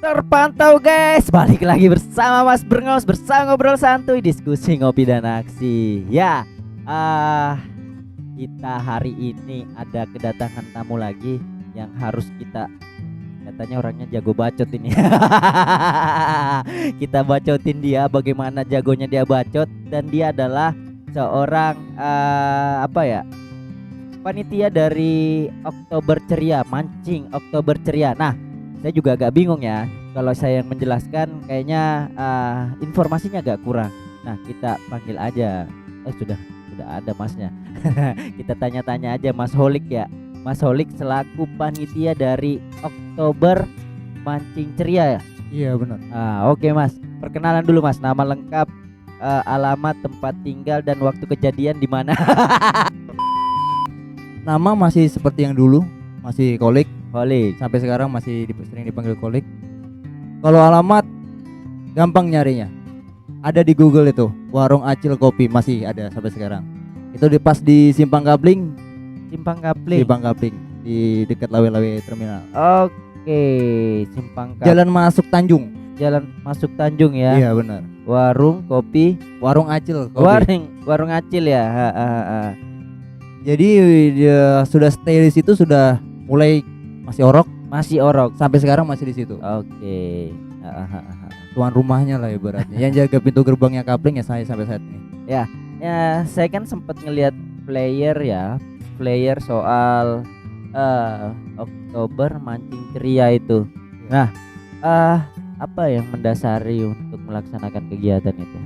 Terpantau guys, balik lagi bersama Mas Brengos, bersama ngobrol santuy, diskusi, ngopi dan aksi. Ya, kita hari ini ada kedatangan tamu lagi yang harus kita, katanya orangnya jago bacot ini. Kita bacotin dia, bagaimana jagonya dia bacot, dan dia adalah seorang panitia dari Oktober Ceria, mancing Oktober Ceria. Nah, saya juga agak bingung ya. Kalau saya yang menjelaskan kayaknya informasinya agak kurang. Nah, kita panggil aja. Sudah ada masnya. Kita tanya-tanya aja Mas Holik ya. Mas Holik selaku panitia dari Oktober Mancing Ceria ya. Iya benar. Oke Mas. Perkenalan dulu Mas. Nama lengkap, alamat, tempat tinggal dan waktu kejadian di mana? Nama masih seperti yang dulu, masih Kolik. Holik. Sampai sekarang masih sering dipanggil Kolik. Kalau alamat gampang nyarinya. Ada di Google itu, Warung Acil Kopi masih ada sampai sekarang. Itu pas di Simpang Kapling. Simpang Kapling. Simpang Kapling di dekat Lawe-Lawe Terminal. Oke, Simpang Kapling. Jalan masuk Tanjung. Jalan masuk Tanjung ya. Iya benar. Warung kopi. Warung Acil Kopi. Warung Acil ya. Jadi dia sudah stay di situ, sudah mulai masih orok sampai sekarang masih di situ. Oke. Tuan rumahnya lah ibaratnya. Yang jaga pintu gerbangnya Kapling ya saya sampai saat ini. Ya, saya kan sempat ngelihat player soal Oktober Mancing Ceria itu. Nah, apa yang mendasari untuk melaksanakan kegiatan itu?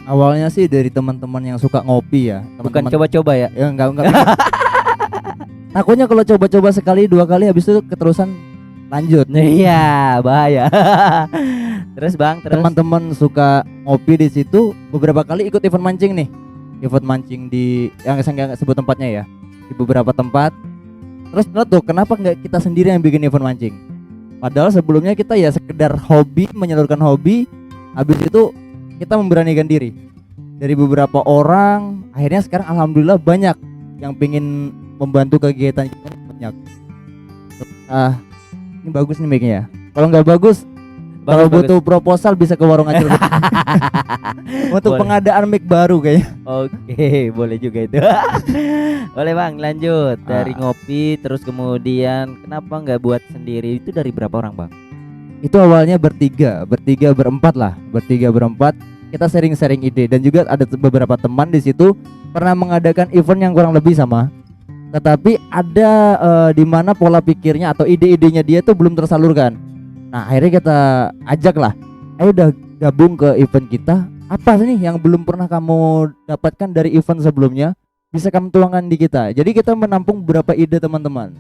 Awalnya sih dari teman-teman yang suka ngopi ya. Bukan coba-coba ya? Ya enggak. Takutnya kalau coba-coba sekali dua kali habis itu keterusan lanjut. Iya, bahaya. Terus teman-teman suka ngopi di situ, beberapa kali ikut event mancing nih. Event mancing di yang saya nggak sebut tempatnya ya. Di beberapa tempat. Terus tuh kenapa nggak kita sendiri yang bikin event mancing? Padahal sebelumnya kita ya sekedar hobi, menyalurkan hobi. Habis itu kita memberanikan diri. Dari beberapa orang, akhirnya sekarang alhamdulillah banyak yang pengen membantu kegiatan kita, banyak. Ini bagus nih mic-nya ya. Kalau nggak bagus, kalau butuh proposal bisa ke Warung Acil. Untuk pengadaan mic baru kayaknya. Oke, boleh juga itu. Boleh Bang, lanjut. Dari ngopi terus kemudian kenapa nggak buat sendiri? Itu dari berapa orang Bang? Itu awalnya bertiga berempat lah. Bertiga berempat kita sharing ide, dan juga ada beberapa teman di situ pernah mengadakan event yang kurang lebih sama. Tetapi ada di mana pola pikirnya atau ide-idenya dia tuh belum tersalurkan. Nah, akhirnya kita ajak lah, ayo udah gabung ke event kita. Apa sih nih yang belum pernah kamu dapatkan dari event sebelumnya, bisa kamu tuangkan di kita. Jadi kita menampung beberapa ide teman-teman.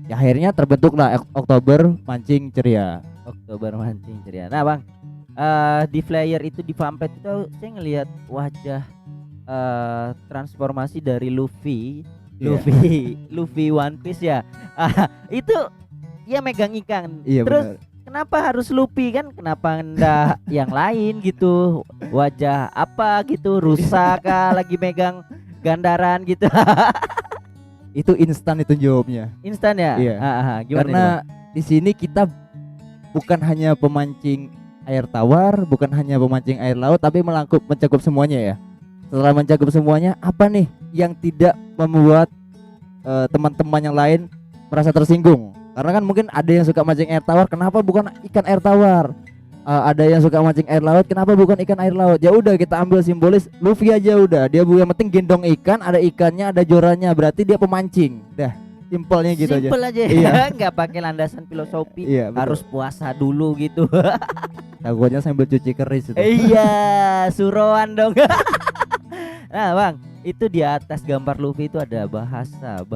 Ya akhirnya terbentuklah Oktober Mancing Ceria. Oktober Mancing Ceria. Nah Bang, di flyer itu, di pamflet itu saya ngelihat wajah transformasi dari Luffy One Piece ya. Itu dia megang ikan. Iya, terus bener. Kenapa harus Luffy kan? Kenapa enggak yang lain gitu? Wajah apa gitu? Rusak kah? Lagi megang gandaran gitu? Itu instan itu jawabnya. Instan ya? Iya. Gimana karena di sini kita bukan hanya pemancing air tawar, bukan hanya pemancing air laut, tapi mencakup semuanya ya. Setelah mencakup semuanya, apa nih yang tidak membuat teman-teman yang lain merasa tersinggung? Karena kan mungkin ada yang suka mancing air tawar, kenapa bukan ikan air tawar? Ada yang suka mancing air laut, kenapa bukan ikan air laut? Ya udah kita ambil simbolis Luffy aja udah. Dia yang penting gendong ikan, ada ikannya, ada jorannya, berarti dia pemancing. Dah, simpelnya gitu aja. Simpel aja. Iya. Nggak pakai landasan filosofi. Iya, harus puasa dulu gitu. Takutnya sambil cuci keris itu. Iya, suruhan dong. Nah Bang, itu di atas gambar Luffy itu ada bahasa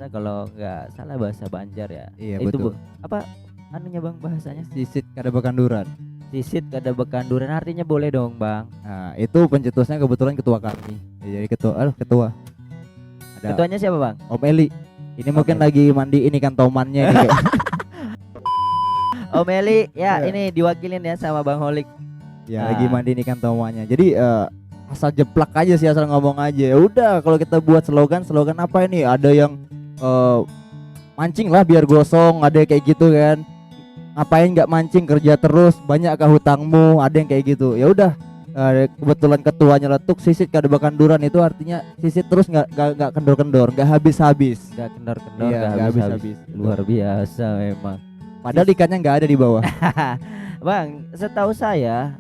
kalau nggak salah bahasa Banjar ya. Iya, itu betul. apa anunya Bang bahasanya? Sisit kada bekanduran. Sisit kada bekanduran, artinya boleh dong Bang. Nah, itu pencetusnya kebetulan ketua kami. Ya, jadi ketua. Ada Ketuanya siapa Bang? Om Eli. Ini mungkin lagi mandiin ikan tomannya ini. Om Eli ya, ini diwakilin ya sama Bang Holik. Ya, lagi mandiin ikan tomannya. Jadi asal jeplak aja sih, asal ngomong aja. Ya udah, kalau kita buat slogan apa ini? Ada yang mancing lah biar gosong, ada kayak gitu kan. ngapain nggak mancing, kerja terus, banyakkah hutangmu, ada yang kayak gitu. Ya udah, kebetulan ketuanya letuk, sisit kada bakanduran, itu artinya sisit terus nggak kendor-kendor, nggak habis-habis. Nggak kendor-kendor, Iya, nggak nggak habis-habis. habis-habis. Luar biasa memang. Padahal ikannya nggak ada di bawah. Bang, setahu saya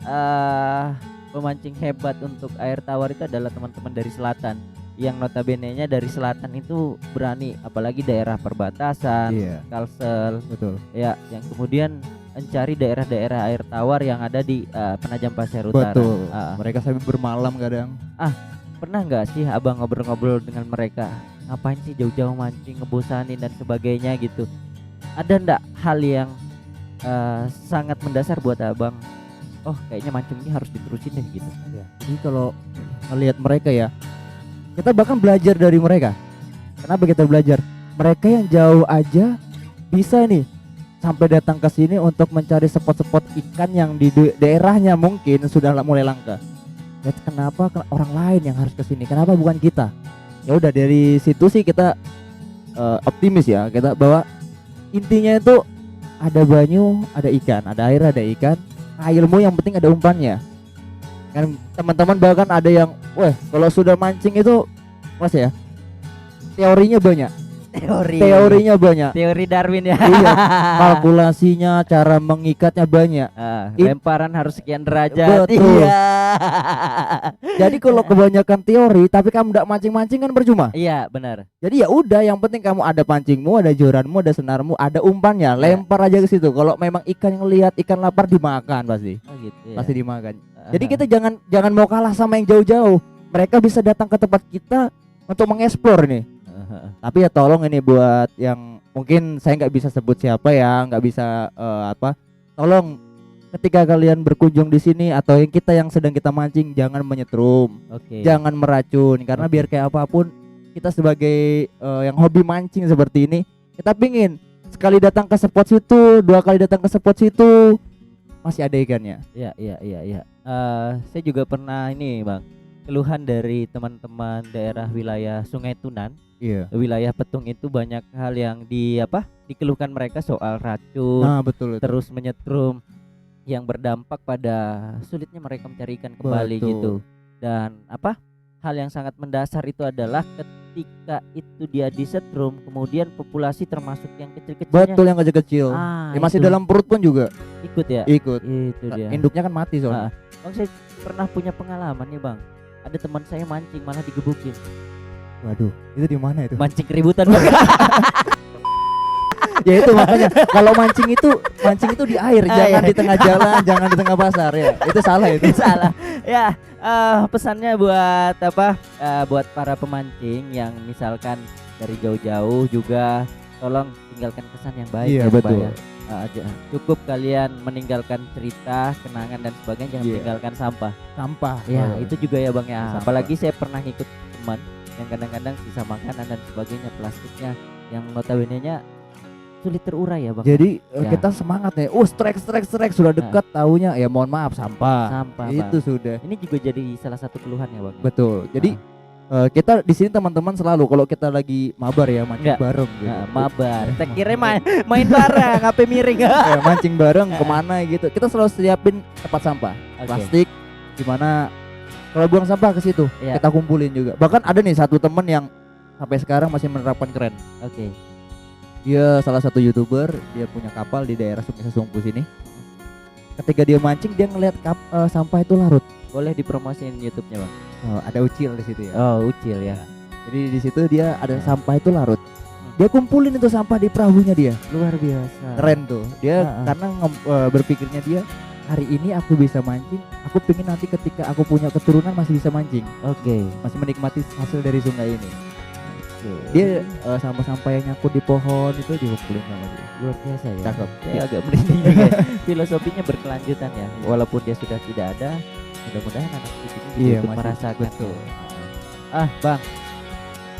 pemancing hebat untuk air tawar itu adalah teman-teman dari selatan, yang notabene-nya dari selatan itu berani, apalagi daerah perbatasan, Iya, Kalsel, betul. ya, yang kemudian mencari daerah-daerah air tawar yang ada di Penajam Pasir Utara. Betul. Ah, Mereka sampai bermalam kadang. pernah nggak sih abang ngobrol-ngobrol dengan mereka, ngapain sih jauh-jauh mancing, ngebosanin dan sebagainya gitu? Ada ndak hal yang sangat mendasar buat abang? Oh, kayaknya mancing ini harus diterusin deh gitu. Ya. Jadi kalau melihat mereka ya, kita bahkan belajar dari mereka. Kenapa kita belajar? Mereka yang jauh aja bisa nih sampai datang ke sini untuk mencari spot-spot ikan yang di daerahnya mungkin sudah mulai langka. Ya, kenapa orang lain yang harus ke sini? Kenapa bukan kita? Ya udah, dari situ sih kita optimis ya, kita bahwa intinya itu ada banyu, ada ikan, ada air, ada ikan. Nah, ilmu yang penting ada umpannya. Kan teman-teman bahkan ada yang, wah kalau sudah mancing itu mas ya, teorinya banyak. Teorinya banyak. Teori Darwin ya. Iya, kalkulasinya, cara mengikatnya banyak. Lemparan harus sekian derajat. Betul. Iya. Jadi kalau kebanyakan teori tapi kamu tidak mancing-mancing kan percuma. Iya, benar. Jadi ya udah, yang penting kamu ada pancingmu, ada joranmu, ada senarmu, ada umpannya, lempar aja ke situ. Kalau memang ikan yang lihat, ikan lapar dimakan pasti. Oh gitu ya. Pasti dimakan. Jadi kita jangan mau kalah sama yang jauh-jauh. Mereka bisa datang ke tempat kita untuk mengeksplor nih. Tapi ya tolong ini buat yang mungkin saya nggak bisa sebut siapa ya, nggak bisa tolong ketika kalian berkunjung di sini atau yang sedang kita mancing, jangan menyetrum, jangan meracun, karena biar kayak apapun kita sebagai yang hobi mancing seperti ini, kita pingin sekali datang ke spot situ, 2 kali datang ke spot situ masih ada ikannya. Iya. Saya juga pernah ini bang, keluhan dari teman-teman daerah wilayah Sungai Tunan. Iya. Wilayah Petung itu banyak hal yang dikeluhkan mereka soal racun, Betul. terus menyetrum, yang berdampak pada sulitnya mereka mencari ikan kembali. Betul. Gitu. Dan hal yang sangat mendasar itu adalah ketika itu dia disetrum, kemudian populasi termasuk yang kecil-kecilnya. Betul, yang kecil-kecil. Masih dalam perut pun juga ikut ya. Ikut. Itu dia. Induknya kan mati soalnya. Bang, saya pernah punya pengalaman nih bang. Ada teman saya mancing malah digebukin. Waduh, itu di mana itu? Mancing keributan bang. Ya itu makanya kalau mancing itu di air, jangan di tengah jalan, jangan di tengah pasar ya. Itu salah itu. Salah. Ya, pesannya buat buat para pemancing yang misalkan dari jauh-jauh juga, tolong tinggalkan kesan yang baik. Iya, ya, Pak, betul. ya. Cukup kalian meninggalkan cerita, kenangan dan sebagainya, jangan tinggalkan sampah. Sampah. Ya, itu juga ya bang ya. Sampah. Apalagi saya pernah ngikut teman yang kadang-kadang sisa makanan dan sebagainya, plastiknya yang notabene-nya sulit terurai ya bang. Jadi Ya. kita semangat nih. Strike sudah dekat, taunya ya mohon maaf sampah. Itu Bang. sudah. Ini juga jadi salah satu keluhan ya bang. Betul. Jadi kita di sini teman-teman selalu kalau kita lagi mabar ya mancing Enggak. bareng gitu. Mabar. Tak kira main bareng, ngapain miring. Ya, mancing bareng kemana gitu. Kita selalu siapin tempat sampah. Oke. Plastik dimana kalau buang sampah ke situ, Iya. kita kumpulin juga. Bahkan ada nih satu temen yang sampai sekarang masih menerapkan keren. Oke. Dia salah satu YouTuber, dia punya kapal di daerah Sungai Sesungku sini. Ketika dia mancing, dia ngeliat sampah itu larut. Boleh dipromosiin YouTube-nya bang. Ada ucil di situ ya. Oh ucil ya. Jadi di situ dia ada sampah itu larut. Dia kumpulin itu sampah di perahunya dia. Luar biasa. Keren tuh. Dia karena berpikirnya dia, hari ini aku bisa mancing, aku pengen nanti ketika aku punya keturunan masih bisa mancing, Oke. masih menikmati hasil dari sungai ini. Oke. Dia sampah-sampah yang nyangkut di pohon itu dikumpulin sama dia. Luar biasa ya. Cakep. Saya agak merinding juga. Ya. Filosofinya berkelanjutan ya. Walaupun dia sudah tidak ada, mudah-mudahan anak cucu ini juga ikut masih merasakan. betul. Bang,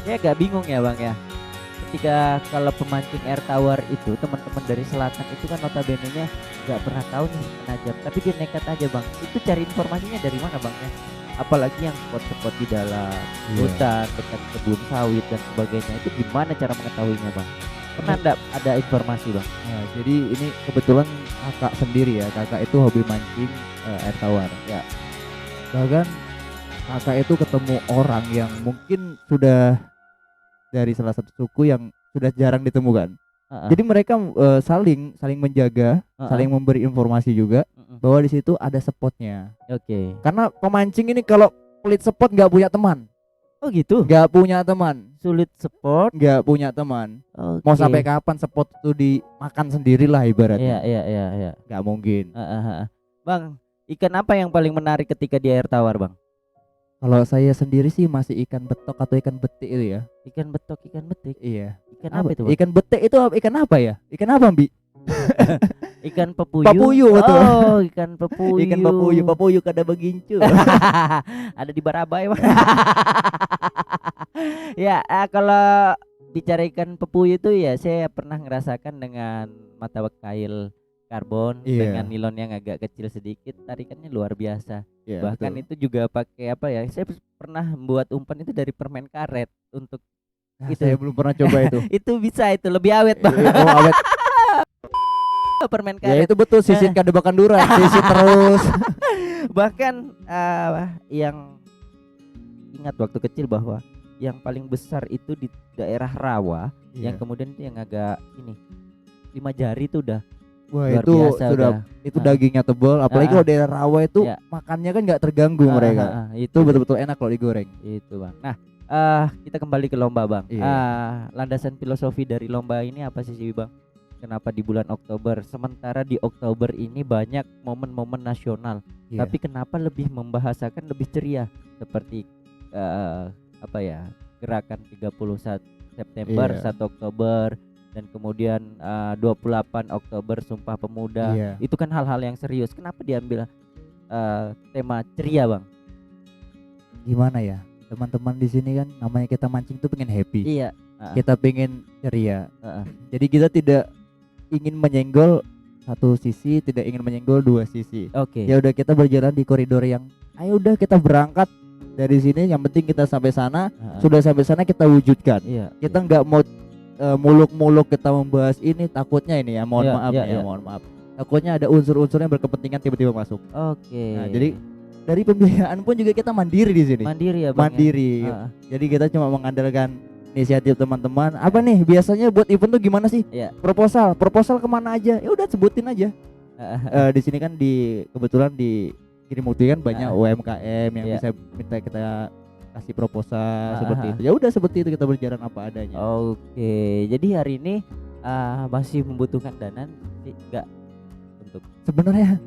saya agak bingung ya bang ya. Ketika kalau pemancing air tawar itu teman-teman dari selatan itu kan notabene-nya nggak pernah tahu nih Penajam, tapi dia nekat aja bang. Itu cari informasinya dari mana bang ya? Apalagi yang spot-spot di dalam hutan, dekat kebun sawit dan sebagainya, itu gimana cara mengetahuinya bang? Pernah enggak ada informasi bang? Nah, jadi ini kebetulan kakak sendiri ya. Kakak itu hobi mancing air tawar. Ya. Bahkan kakak itu ketemu orang yang mungkin sudah dari salah satu suku yang sudah jarang ditemukan. Jadi mereka saling menjaga, saling memberi informasi juga bahwa di situ ada spotnya. Oke. Karena pemancing ini kalau pelit spot nggak punya teman, Oh gitu. nggak punya teman, Sulit sport. nggak punya teman. Oke. Mau sampai kapan spot itu dimakan sendirilah Iya ibaratnya. iya. Nggak mungkin. Bang, ikan apa yang paling menarik ketika di air tawar bang? Kalau saya sendiri sih masih ikan betok atau ikan betik itu ya. Ikan betok, ikan betik. Iya. Ikan apa itu bang? Ikan betik itu ikan apa ya? Ikan apa, Bi? Ikan pepuyu. Papuyu, betul. Oh, ikan pepuyu. Ikan papuyu kada begincu. Ada di Barabai bang. Ya, kalau bicara ikan pepuyu itu ya saya pernah ngerasakan dengan mata kail karbon dengan nilon yang agak kecil sedikit, tarikannya luar biasa. Bahkan betul. itu juga pakai apa ya? Saya pernah membuat umpan itu dari permen karet untuk itu. Saya belum pernah coba itu. Itu bisa, itu lebih awet bang. Oh, awet. Permen Ya karet. itu betul, sisit kada bakandura, sisit terus. Bahkan yang ingat waktu kecil bahwa yang paling besar itu di daerah rawa, yang kemudian itu yang agak ini 5 jari itu udah Wah, luar itu biasa sudah udah. itu dagingnya tebal, apalagi kalau daerah rawa itu Ya. makannya kan nggak terganggu mereka. Itu betul-betul enak kalau digoreng. Itu bang. Nah, kita kembali ke lomba bang. Iya. Landasan filosofi dari lomba ini apa sih bang? Kenapa di bulan Oktober? Sementara di Oktober ini banyak momen-momen nasional, tapi kenapa lebih membahasakan lebih ceria seperti apa ya, gerakan 31 September, 1 Oktober, dan kemudian 28 Oktober Sumpah Pemuda. Itu kan hal-hal yang serius. Kenapa diambil tema ceria bang? Gimana ya, teman-teman di sini kan namanya kita mancing tuh pengen happy. Iya. Kita pengen ceria. Jadi kita tidak ingin menyenggol satu sisi, tidak ingin menyenggol dua sisi. Oke. Ya udah, kita berjalan di koridor yang ayo udah kita berangkat dari sini, yang penting kita sampai sana. Sudah sampai sana kita wujudkan. Kita nggak mau muluk-muluk kita membahas ini, takutnya ini ya, mohon maaf, takutnya ada unsur-unsur yang berkepentingan tiba-tiba masuk. Oke. Nah, jadi dari pembiayaan pun juga kita mandiri di sini. Mandiri ya bang. Mandiri. Jadi kita cuma mengandalkan inisiatif teman-teman. Apa nih biasanya buat event tuh gimana sih? Proposal kemana aja? Ya udah sebutin aja. Di sini kan kebetulan di Girimukti kan banyak UMKM yang bisa minta kita kasih proposal seperti itu. Ya udah seperti itu, kita berjalan apa adanya. Oke. Jadi hari ini masih membutuhkan dana sih enggak untuk? Sebenarnya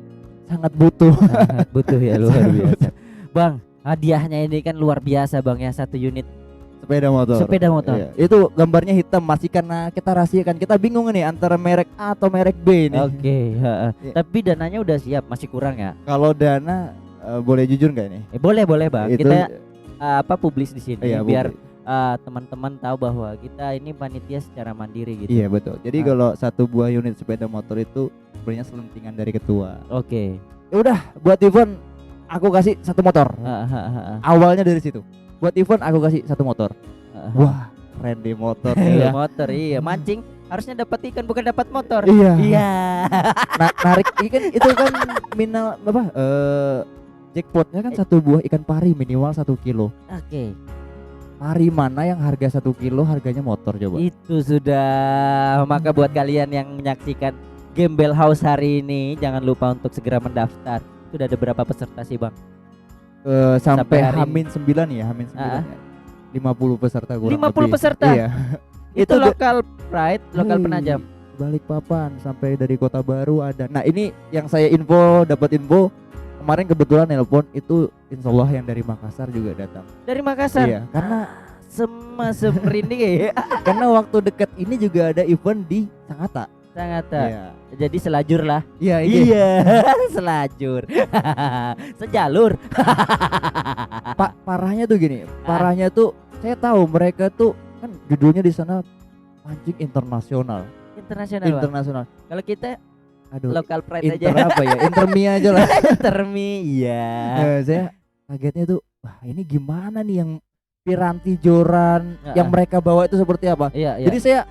sangat butuh. Sangat butuh ya, luar biasa. Bang, hadiahnya ini kan luar biasa bang ya, 1 unit sepeda motor. Iya. Itu gambarnya hitam, masih karena kita rahasiakan. Kita bingung nih antara merek A atau merek B ini. Oke. Tapi dananya udah siap, masih kurang ya? Kalau dana boleh jujur nggak ini? Boleh bang. Itu, kita publis di sini biar publis. Teman-teman tahu bahwa kita ini panitia secara mandiri gitu. Iya betul. Jadi kalau 1 buah unit sepeda motor itu sebenarnya selentingan dari ketua. Oke. Ya udah, buat event aku kasih 1 motor. Awalnya dari situ. Buat event aku kasih 1 motor. Wah, keren deh motor ya. Motor, iya. Mancing harusnya dapat ikan, bukan dapat motor. Iya. Narik ikan itu kan minimal apa? Jackpotnya kan 1 buah ikan pari minimal 1 kilo. Oke. Pari mana yang harga 1 kilo harganya motor coba? Itu sudah. Maka buat kalian yang menyaksikan Gembel House hari ini, jangan lupa untuk segera mendaftar. Sudah ada berapa peserta sih bang? Sampai H-9 ya, H-9 ya. 50 peserta kurang 50 lebih. Peserta? Iya. Itu lokal pride, lokal Penajam. Balikpapan sampai dari Kota Baru ada. Nah, ini yang saya dapat info kemarin kebetulan nelpon itu, insya Allah yang dari Makassar juga datang. Dari Makassar? Iya, karena merinding ya. Karena waktu dekat ini juga ada event di Sangatta. Iya. Jadi selajur lah. Iya. Selajur. Sejalur. Parahnya tuh gini. Parahnya tuh saya tahu mereka tuh kan judulnya di sana mancing internasional. Internasional. Kalau kita aduh, lokal pride aja. Apa ya? Intermi aja lah. Intermi, iya. Saya kagetnya tuh, wah ini gimana nih yang piranti joran yang mereka bawa itu seperti apa? Iya. Jadi saya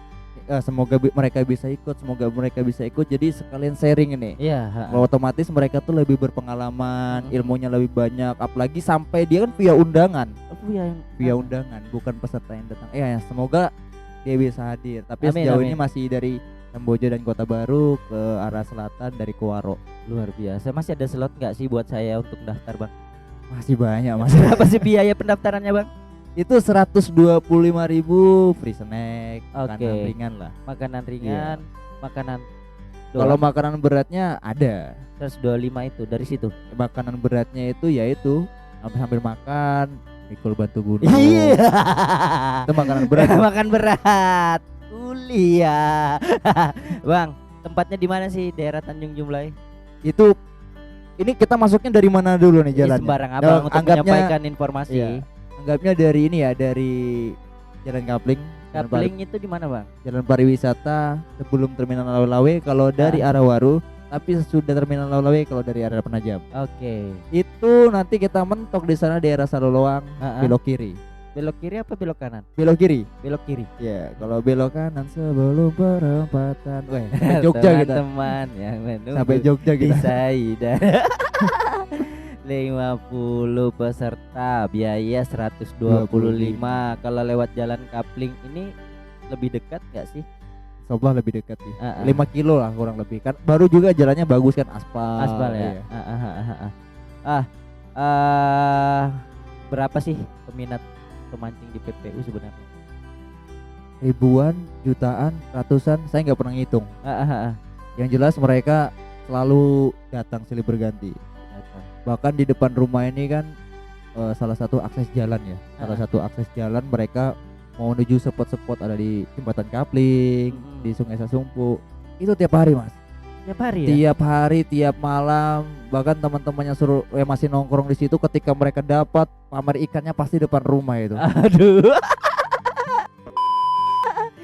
mereka bisa ikut, semoga mereka bisa ikut, jadi sekalian sharing ini. Iya, heeh. Otomatis mereka tuh lebih berpengalaman, Mm. ilmunya lebih banyak, apalagi sampai dia kan via undangan, Aku ya yang bukan peserta yang datang. Ya, semoga dia bisa hadir. Tapi Amin, sejauh amin. ini masih dari Kamboja dan Kota Baru ke arah selatan dari Kuaro. luar biasa. Masih ada slot nggak sih buat saya untuk daftar, Bang? Masih banyak, Mas. Berapa sih biaya pendaftarannya, Bang? Itu 125.000 free snack, Oke. makanan ringan lah. Makanan Iya. ringan, makanan Kalau doang. makanan beratnya ada. 125 itu dari situ. Makanan beratnya itu yaitu sambil makan, mikul batu gunung. Iya. Itu makanan berat. Makan berat. Kuliah. Bang, tempatnya di mana sih? Daerah Tanjung Jumlai? Itu ini kita masuknya dari mana dulu nih Ini jalannya? sembarang abang untuk anggapnya menyampaikan informasi. iya. Anggapnya dari ini ya, dari Jalan Kapling. Kapling itu di mana, Bang? Jalan pariwisata sebelum Terminal Lawe-Lawe kalau dari arah Waru, tapi sesudah Terminal Lawe-Lawe kalau dari arah Penajam. Oke. Itu nanti kita mentok di sana daerah Saloloang, Heeh. belok kiri. Belok kiri apa belok kanan? Belok kiri. Belok kiri. Ya, kalau belok kanan sebelum perempatan. Weh, sampai Jogja kita. Teman-teman yang menunggu Sampai Jogja di kita. Saida. 50 peserta, biaya 125. Kalau lewat jalan Kapling ini lebih dekat nggak sih? Soblah lebih dekat sih. Heeh. 5 kilo lah kurang lebih. Kan baru juga jalannya bagus kan, aspal. Aspal ya. Iya. Berapa sih peminat pemancing di PPU sebenarnya? Ribuan, jutaan, ratusan, saya nggak pernah ngitung. Ah, ah, ah. Yang jelas mereka selalu datang silih berganti. Datang. Bahkan di depan rumah ini kan salah satu akses jalan ya. Salah satu akses jalan mereka mau menuju spot-spot ada di Jembatan Kapling, Mm-mm. di Sungai Sasumpu. Itu tiap hari, Mas. Tiap hari ya? Tiap hari, tiap malam. Bahkan teman-temannya suruh masih nongkrong di situ, ketika mereka dapat pamer ikannya pasti depan rumah itu. Aduh.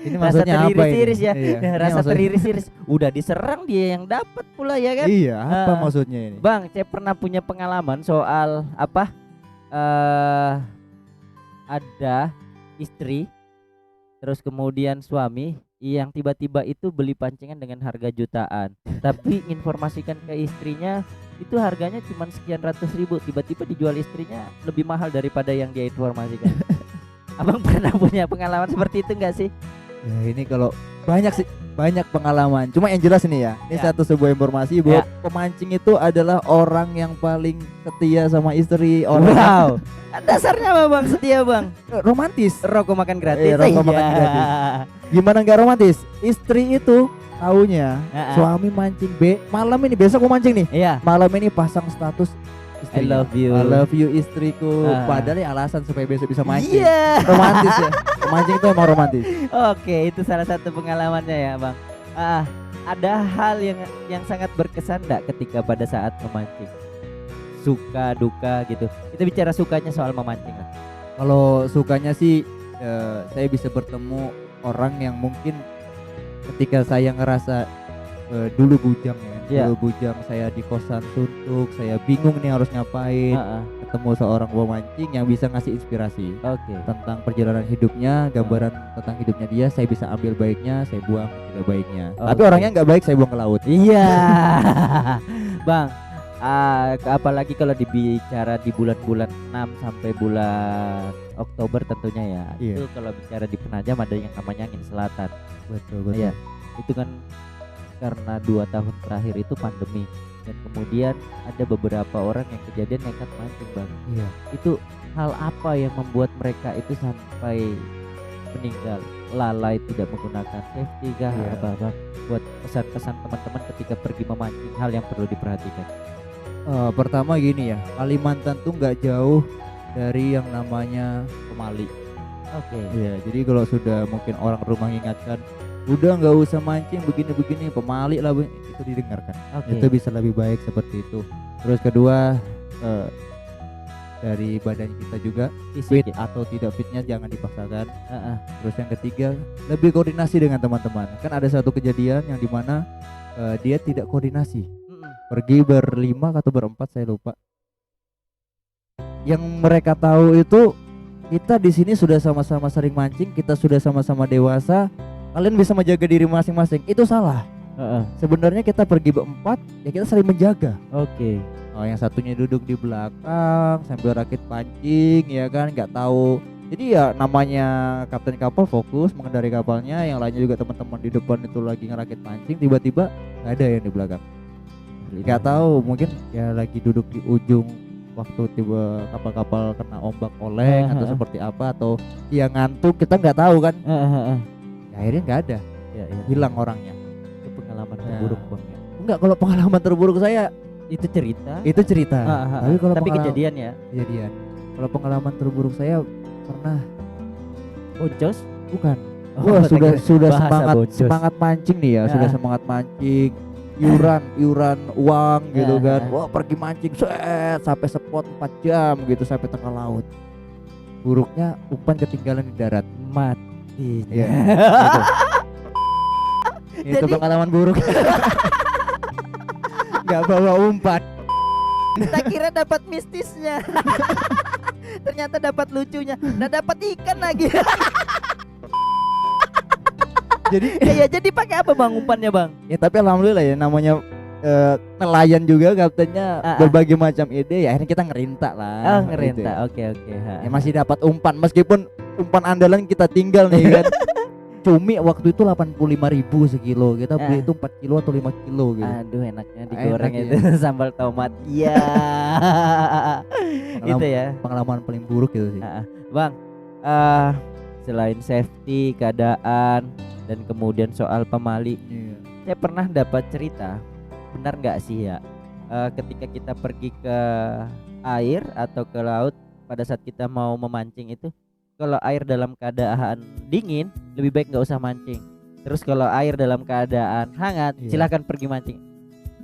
Ini Rasa maksudnya apa ini? teriris-iris ya. Iya. Ini Rasa maksudnya- teriris-iris. Udah diserang dia yang dapat pula ya kan? Iya, apa Ah. maksudnya ini? Bang, saya pernah punya pengalaman soal apa? Ada istri, terus kemudian suami yang tiba-tiba itu beli pancingan dengan harga jutaan, tapi informasikan ke istrinya itu harganya cuma sekian ratus ribu, tiba-tiba dijual istrinya lebih mahal daripada yang dia informasikan. Abang pernah punya pengalaman seperti itu enggak sih? Ya, ini kalau banyak sih, banyak pengalaman. Cuma yang jelas ini ya, ini Ya. satu sebuah informasi bahwa pemancing itu adalah orang yang paling setia sama istri, orang Wow. Dasarnya apa bang? Setia bang? yang romantis. Rokok makan gratis. Rokok makan Iya. gratis. Gimana nggak romantis? Istri itu taunya Ah, ah. suami mancing malam ini, besok mau mancing nih. Iya. Malam ini pasang status I istrinya. love you. I love you istriku. Ah. Padahal ya alasan supaya besok bisa mancing. Iya. Romantis ya. Mancing itu emang romantis. Oke, itu salah satu pengalamannya ya bang. Ada hal yang sangat berkesan enggak ketika pada saat memancing? Suka duka gitu. Kita bicara sukanya soal memancing lah. Kalau sukanya sih saya bisa bertemu orang yang mungkin ketika saya ngerasa dulu bujang ya. Iya. Dulu bujang saya di kosan suntuk, saya bingung nih harus ngapain. Ketemu seorang pemancing yang bisa ngasih inspirasi Oke. tentang perjalanan hidupnya, gambaran tentang hidupnya dia, saya bisa ambil baiknya, saya buang tidak baiknya. Tapi Oke. orangnya nggak baik, saya buang ke laut. Iya. Bang, apalagi kalau dibicara di bulan-bulan 6 sampai bulan Oktober tentunya ya. Iya. Itu kalau bicara di Penajam ada yang namanya angin selatan. Betul, Iya. Itu kan karena 2 tahun terakhir itu pandemi dan kemudian ada beberapa orang yang kejadian nekat mancing bang. Iya. Itu hal apa yang membuat mereka itu sampai meninggal? Lalai tidak menggunakan safety kah? Iya. Apa bang? Buat pesan-pesan teman-teman ketika pergi memancing, hal yang perlu diperhatikan. Pertama gini ya, Kalimantan tuh nggak jauh dari yang namanya pemali. Oke. Iya, jadi kalau sudah mungkin orang rumah mengingatkan, udah nggak usah mancing begini-begini, pemali lah, itu didengarkan. Oke. Itu bisa lebih baik seperti itu. Terus kedua, dari badan kita juga Fisik fit ya? atau tidak fitnya jangan dipaksakan. Heeh. Terus yang ketiga, lebih koordinasi dengan teman-teman. Kan ada satu kejadian yang dimana dia tidak koordinasi. Mm-mm. Pergi berlima atau berempat saya lupa. Yang mereka tahu itu kita di sini sudah sama-sama sering mancing, kita sudah sama-sama dewasa, kalian bisa menjaga diri masing-masing. Itu salah. Sebenarnya kita pergi berempat ya kita saling menjaga. Oke. Oh, yang satunya duduk di belakang sambil rakit pancing ya kan, nggak tahu. Jadi ya namanya kapten kapal fokus mengendari kapalnya, yang lainnya juga teman-teman di depan itu lagi ngerakit pancing, tiba-tiba nggak ada yang di belakang. Nggak tahu, mungkin ya lagi duduk di ujung waktu tiba kapal-kapal kena ombak oleng atau seperti apa, atau dia ngantuk, kita nggak tahu kan. Ya, akhirnya nggak ada, hilang orangnya. Itu pengalaman terburuk Bang ya. Enggak, kalau pengalaman terburuk saya Itu cerita. Tapi kalau Tapi kejadian ya. kejadian. Kalau pengalaman terburuk saya pernah Boncos? bukan. Oh, Wah, sudah bahasa semangat boncos. semangat mancing nih ya, sudah semangat mancing. Iuran uang gitu kan. Wah, pergi mancing sampai spot 4 jam gitu sampai tengah laut. Buruknya umpan ketinggalan di darat. Mati. Iya. Itu Jadi- pengalaman buruk. Nggak bawa umpan. Kita kira dapat mistisnya. Ternyata dapat lucunya. Nah, dapat ikan lagi. Jadi Ya jadi pakai apa Bang umpannya Bang? ya tapi alhamdulillah ya, namanya nelayan juga kaptennya berbagai macam ide, ya akhirnya kita ngerinta lah. Oh, gitu ngerenta. ya. Oke. Ya masih dapat umpan meskipun umpan andalan kita tinggal nih kan. Cumi waktu itu 85.000 sekilo, kita beli itu 4 kilo atau 5 kilo gitu. Aduh, enaknya digoreng Enak, itu sambal tomat. Iya. Itu ya. Pengalaman paling buruk itu sih. Bang, selain safety, keadaan, dan kemudian soal pemali, Iya. saya pernah dapat cerita, benar nggak sih ya, ketika kita pergi ke air atau ke laut pada saat kita mau memancing itu, kalau air dalam keadaan dingin lebih baik nggak usah mancing. Terus kalau air dalam keadaan hangat, Iya. silahkan pergi mancing.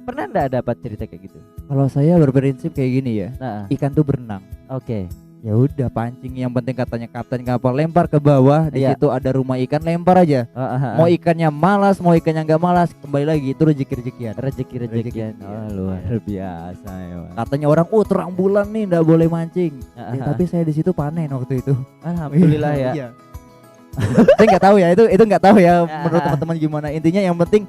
Pernah nggak dapat cerita kayak gitu? Kalau saya berprinsip kayak gini ya, Nah, ikan tuh berenang. oke. Ya udah pancing, yang penting katanya kapten kapal lempar ke bawah, di Iya. situ ada rumah ikan, lempar aja. Mau ikannya malas, mau ikannya nggak malas, kembali lagi itu rezeki-rezekian. rezeki-rezekian. Rezeki. Oh, luar biasa ya. Bang. Katanya orang, terang bulan nih nggak boleh mancing. Ya, tapi saya di situ panen waktu itu. Alhamdulillah ya. Iya. Saya nggak tahu ya, itu nggak tahu ya menurut teman-teman gimana. Intinya yang penting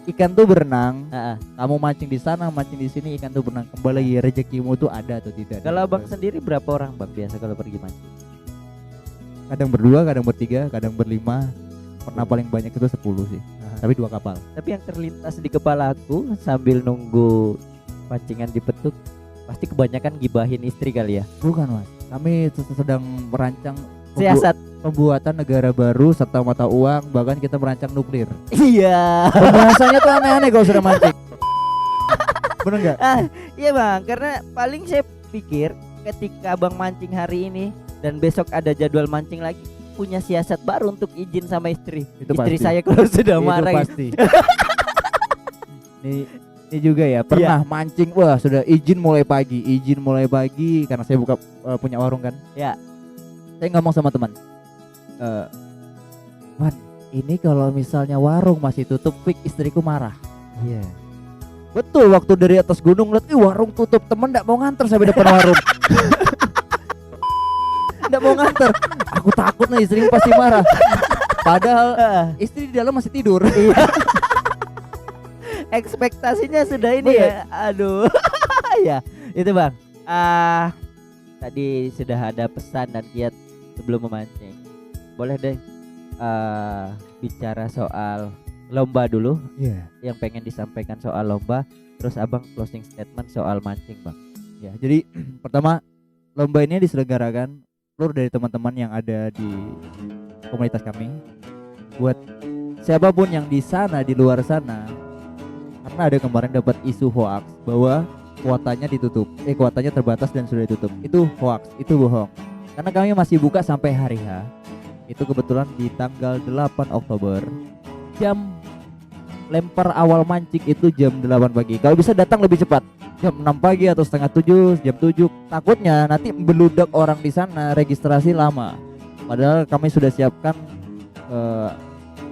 ikan tuh berenang. Kamu mancing di sana, mancing di sini, ikan tuh berenang. Kembali lagi rezekimu tuh ada atau tidak. Kalau Bang sendiri berapa orang Bang biasa kalau pergi mancing? Kadang berdua, kadang bertiga, kadang berlima. Pernah paling banyak itu 10 sih. Tapi 2 kapal. Tapi yang terlintas di kepala aku sambil nunggu pancingan dipetuk, pasti kebanyakan gibahin istri kali ya. Bukan Mas, kami sedang merancang Siasat. pembuatan negara baru serta mata uang, bahkan kita merancang nuklir. Iya. Pembahasannya tuh aneh-aneh kalau sudah mancing. Bener nggak? Iya Bang, karena paling saya pikir ketika Bang mancing hari ini dan besok ada jadwal mancing lagi, punya siasat baru untuk izin sama istri. Itu Istri pasti. saya kalau sudah Itu marah pasti. Ini juga ya, pernah mancing, wah sudah izin mulai pagi karena saya buka punya warung kan. Ya. Saya ngomong sama teman, Wan, ini kalau misalnya warung masih tutup, fix istriku marah. Iya. Betul, waktu dari atas gunung lihat, warung tutup, temen nggak mau nganter sampai depan warung. Nggak mau nganter, aku takut nih istri pasti marah. Padahal istri di dalam masih tidur. Ekspektasinya sudah ini ya. Aduh. Ya, itu Bang. Tadi sudah ada pesan dan kiat sebelum memancing. Boleh deh bicara soal lomba dulu. Iya. Yang pengen disampaikan soal lomba, terus Abang closing statement soal mancing, Bang. Ya, jadi pertama lomba ini diselenggarakan seluruh dari teman-teman yang ada di komunitas kami. Buat siapapun yang di sana, di luar sana, karena ada kemarin dapat isu hoax bahwa kuotanya ditutup, kuotanya terbatas dan sudah ditutup. Itu hoax, itu bohong. Karena kami masih buka sampai hari H. Itu kebetulan di tanggal 8 Oktober. Jam lempar awal mancing itu jam 8 pagi. Kalau bisa datang lebih cepat, jam 6 pagi atau setengah 7, jam 7. Takutnya nanti beludak orang di sana, registrasi lama. Padahal kami sudah siapkan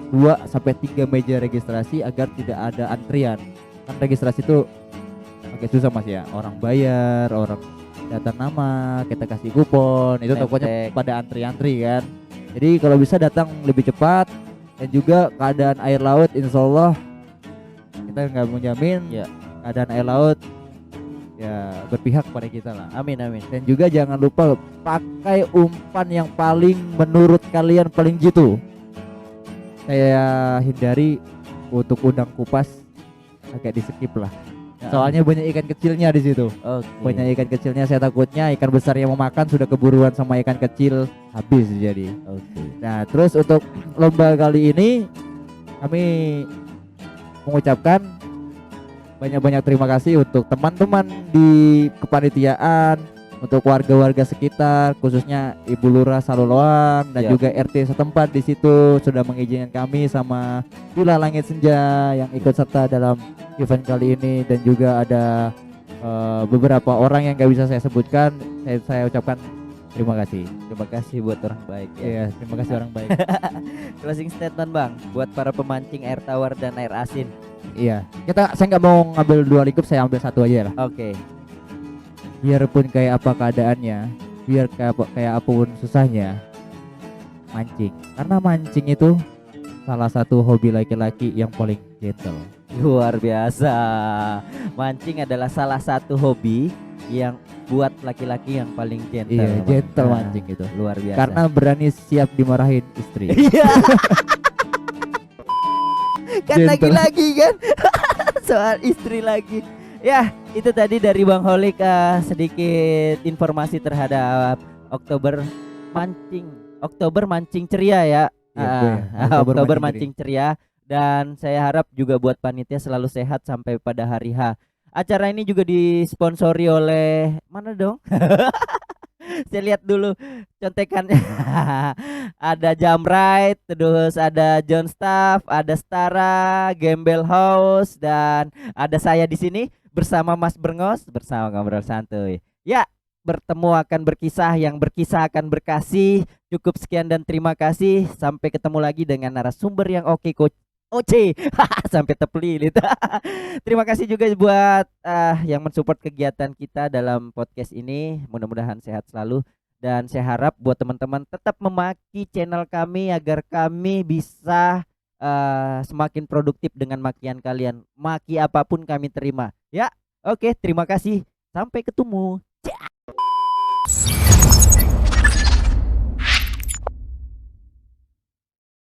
2-3 meja registrasi agar tidak ada antrian. Kan registrasi itu agak susah Mas ya. Orang bayar, orang data nama, kita kasih kupon, itu tokonya pada antri-antri kan. Jadi kalau bisa datang lebih cepat, Dan juga keadaan air laut, insya Allah kita nggak menjamin Ya. keadaan air laut ya berpihak pada kita lah. Amin amin. Dan juga jangan lupa pakai umpan yang paling menurut kalian paling jitu. Saya hindari untuk udang kupas, agak di skip lah. Ya. Soalnya banyak ikan kecilnya di situ. Oke. Banyak ikan kecilnya, saya takutnya ikan besar yang mau makan sudah keburuan sama ikan kecil, habis jadi. Oke. Nah, terus untuk lomba kali ini kami mengucapkan banyak-banyak terima kasih untuk teman-teman di kepanitiaan, untuk warga-warga sekitar, khususnya Ibu Lurah Saloloan dan Ya. juga RT setempat di situ sudah mengizinkan kami sama Villa Langit Senja yang ikut serta dalam event kali ini. Dan juga ada beberapa orang yang gak bisa saya sebutkan. Saya ucapkan terima kasih. Terima kasih buat orang baik ya. Iya, terima kasih orang baik. Closing statement Bang buat para pemancing air tawar dan air asin. Iya, saya nggak mau ngambil 2 lingkup, saya ambil 1 aja lah. Oke. Biarpun kayak apa keadaannya, biar kayak apapun susahnya, mancing. Karena mancing itu salah satu hobi laki-laki yang paling gentle. Luar biasa. Mancing adalah salah satu hobi yang buat laki-laki yang paling gentle. Iya, Bang. gentle Nah, mancing itu. luar biasa. Karena berani siap dimarahin istri. Iya. Kan Gentle. lagi-lagi kan. Soal istri lagi. Ya, itu tadi dari Bang Holik sedikit informasi terhadap Oktober mancing. Oktober mancing ceria ya. Iya, gue ya. Oktober mancing ceria. Dan saya harap juga buat panitia selalu sehat sampai pada hari H. Acara ini juga disponsori oleh mana dong? Saya lihat dulu contekannya. Ada Jamrite, terus ada John Staff, ada Stara, Gembel House, dan ada saya di sini bersama Mas Brengos bersama ngobrol santuy. Ya, bertemu akan berkisah, yang berkisah akan berkasih. Cukup sekian dan terima kasih. Sampai ketemu lagi dengan narasumber yang oke, Coach. Oce. Sampai tepelilit. Terima kasih juga buat yang mensupport kegiatan kita dalam podcast ini. Mudah-mudahan sehat selalu. Dan saya harap buat teman-teman tetap memaki channel kami agar kami bisa semakin produktif dengan makian kalian. Maki apapun kami terima. Ya, oke, terima kasih. Sampai ketemu.